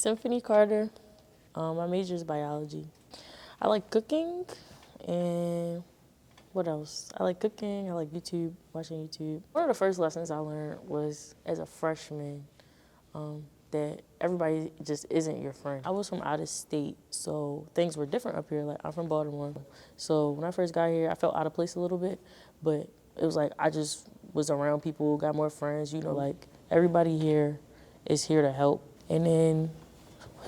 Symphony Carter. My major is biology. I like cooking, and what else? I like cooking. I like YouTube, watching YouTube. One of the first lessons I learned was as a freshman that everybody just isn't your friend. I was from out of state, so things were different up here. Like, I'm from Baltimore. So when I first got here, I felt out of place a little bit, but it was like I just was around people, got more friends, like everybody here is here to help. And then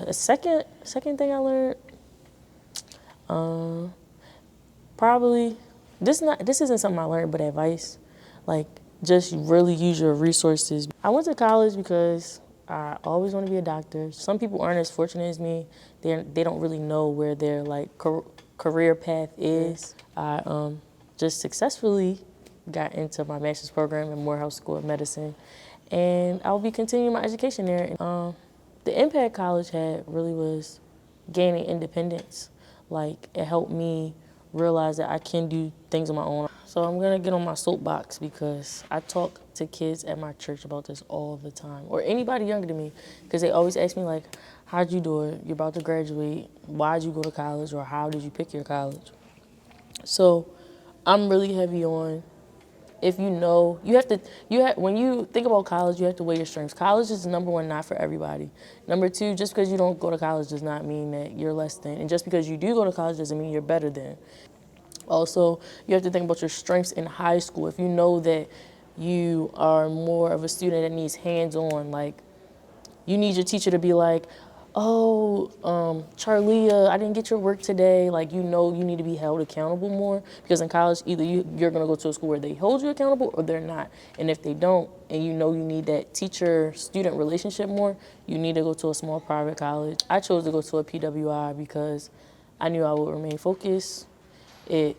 a second thing I learned, probably this isn't something I learned, but advice, like just really use your resources. I went to college because I always want to be a doctor. Some people aren't as fortunate as me. They don't really know where their like career path is. I just successfully got into my master's program in Morehouse School of Medicine, and I'll be continuing my education there. The impact college had really was gaining independence. Like, it helped me realize that I can do things on my own. So I'm gonna get on my soapbox because I talk to kids at my church about this all the time, or anybody younger than me, because they always ask me like, how'd you do it? You're about to graduate. Why'd you go to college? Or how did you pick your college? So I'm really heavy on, if you know, when you think about college, you have to weigh your strengths. College is number one, not for everybody. Number two, just because you don't go to college does not mean that you're less than. And just because you do go to college doesn't mean you're better than. Also, you have to think about your strengths in high school. If you know that you are more of a student that needs hands-on, like you need your teacher to be like, oh, Charlia, I didn't get your work today. Like, you need to be held accountable more, because in college, either you're gonna go to a school where they hold you accountable or they're not. And if they don't, and you need that teacher-student relationship more, you need to go to a small private college. I chose to go to a PWI because I knew I would remain focused. It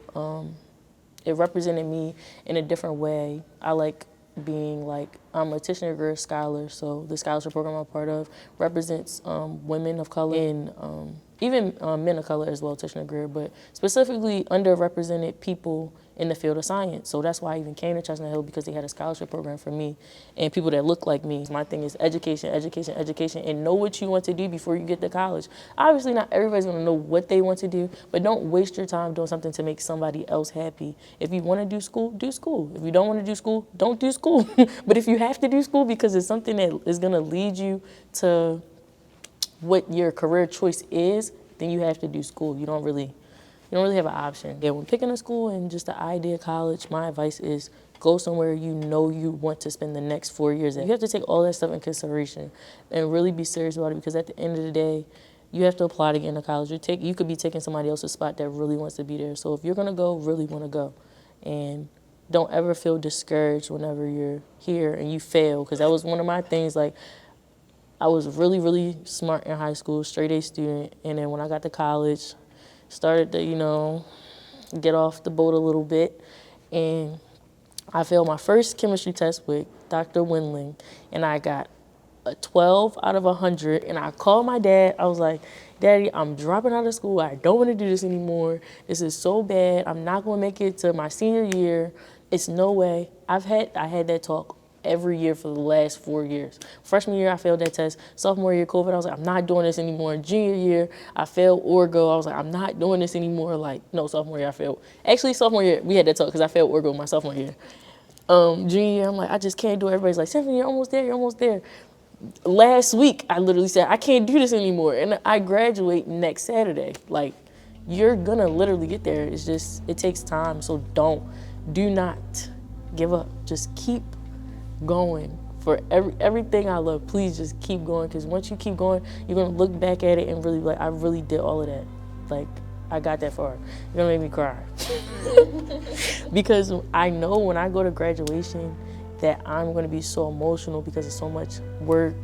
represented me in a different way. I like being I'm a Tishner scholar, so the scholarship program I'm part of represents women of color and even men of color as well, Tishner, but specifically underrepresented people in the field of science. So that's why I even came to Chestnut Hill, because they had a scholarship program for me and people that look like me. My thing is education, education, education, and know what you want to do before you get to college. Obviously, not everybody's gonna know what they want to do, but don't waste your time doing something to make somebody else happy. If you wanna do school, do school. If you don't wanna do school, don't do school. But if you have to do school because it's something that is gonna lead you to what your career choice is, then you have to do school. You don't really have an option. Yeah, when picking a school and just the idea of college, my advice is go somewhere you know you want to spend the next 4 years at. You have to take all that stuff in consideration and really be serious about it, because at the end of the day, you have to apply to get into college. You could be taking somebody else's spot that really wants to be there. So if you're gonna go, really wanna go. And don't ever feel discouraged whenever you're here and you fail, because that was one of my things. Like, I was really, really smart in high school, straight A student, and then when I got to college, started to, get off the boat a little bit, and I failed my first chemistry test with Dr. Windling, and I got a 12 out of 100, and I called my dad. I was like, Daddy, I'm dropping out of school. I don't want to do this anymore. This is so bad. I'm not going to make it to my senior year. It's no way. I had that talk every year for the last 4 years. Freshman year, I failed that test. Sophomore year, COVID, I was like, I'm not doing this anymore. Junior year, I failed Orgo. I was like, I'm not doing this anymore. Sophomore year, I failed. Actually, sophomore year, we had that talk because I failed Orgo my sophomore year. Junior year, I'm like, I just can't do it. Everybody's like, Symphony, you're almost there, you're almost there. Last week, I literally said, I can't do this anymore. And I graduate next Saturday. Like, you're gonna literally get there. It's just, it takes time. So do not give up. Just keep going. For everything I love, please just keep going, because once you keep going, you're gonna look back at it and really be like, I really did all of that. Like, I got that far. You're gonna make me cry. Because I know when I go to graduation that I'm gonna be so emotional, because of so much work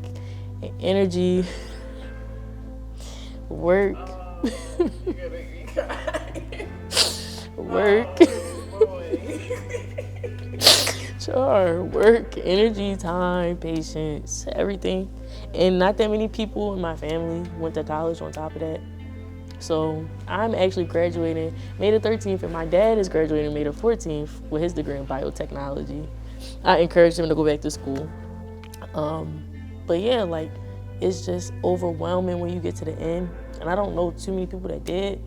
and energy. Work. You're gonna make me cry. Work. Sure, work, energy, time, patience, everything. And not that many people in my family went to college on top of that. So I'm actually graduating May the 13th, and my dad is graduating May the 14th with his degree in biotechnology. I encouraged him to go back to school. But yeah, it's just overwhelming when you get to the end. And I don't know too many people that did.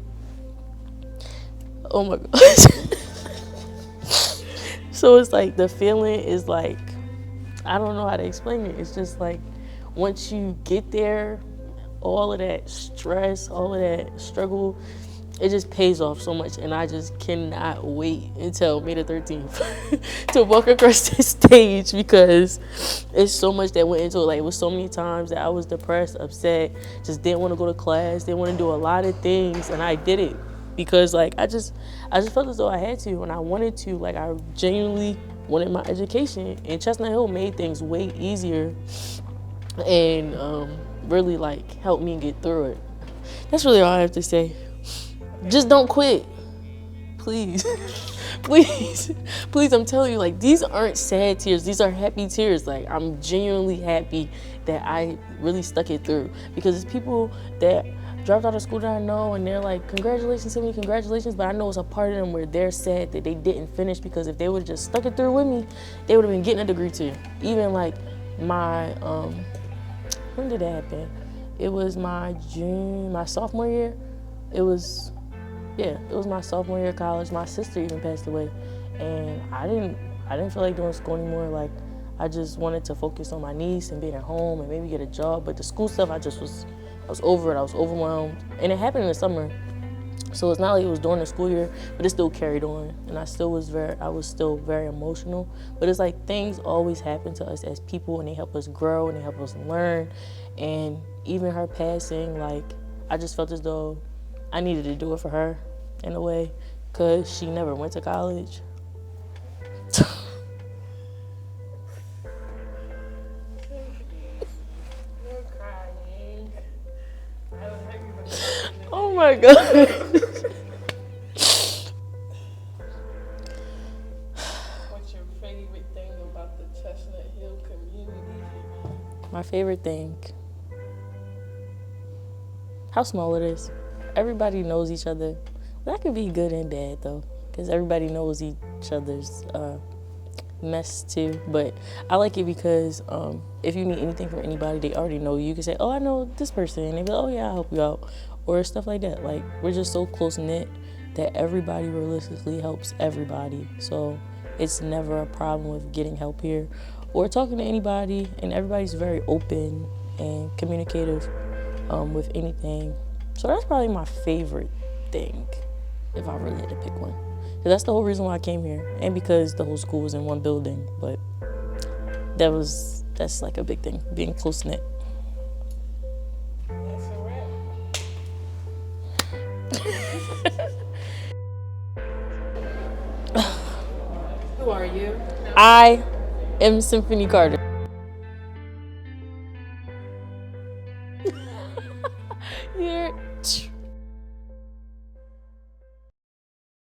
Oh my gosh. So it's like the feeling is like, I don't know how to explain it. It's just like once you get there, all of that stress, all of that struggle, it just pays off so much. And I just cannot wait until May the 13th to walk across this stage, because it's so much that went into it. Like, it was so many times that I was depressed, upset, just didn't want to go to class, didn't want to do a lot of things, and I did it because like I just felt as though I had to, and I wanted to. Like, I genuinely wanted my education, and Chestnut Hill made things way easier and really like helped me get through it. That's really all I have to say. Just don't quit, please. Please, please, I'm telling you, like, these aren't sad tears, these are happy tears. Like, I'm genuinely happy that I really stuck it through, because it's people that dropped out of school that I know, and they're like, congratulations to me, congratulations, but I know it's a part of them where they're sad that they didn't finish, because if they would have just stuck it through with me, they would have been getting a degree too. Even like my, when did that happen? It was my sophomore year. It was my sophomore year of college. My sister even passed away, and I didn't feel like doing school anymore. Like, I just wanted to focus on my niece and being at home and maybe get a job. But the school stuff, I was over it. I was overwhelmed, and it happened in the summer, so it's not like it was during the school year, but it still carried on, and I was still very emotional. But it's like things always happen to us as people, and they help us grow and they help us learn. And even her passing, like, I just felt as though I needed to do it for her in a way, because she never went to college. Oh my God. What's your favorite thing about the Chestnut Hill community? My favorite thing, how small it is. Everybody knows each other. That could be good and bad though, because everybody knows each other's mess too. But I like it because if you need anything from anybody, they already know you. You can say, oh, I know this person, and they be like, oh yeah, I'll help you out, or stuff like that. Like, we're just so close knit that everybody realistically helps everybody. So it's never a problem with getting help here or talking to anybody, and everybody's very open and communicative with anything. So that's probably my favorite thing, if I really had to pick one. So that's the whole reason why I came here, and because the whole school was in one building. But that's like a big thing, being close knit. That's a wrap. Who are you? I am Symphony Carter. You're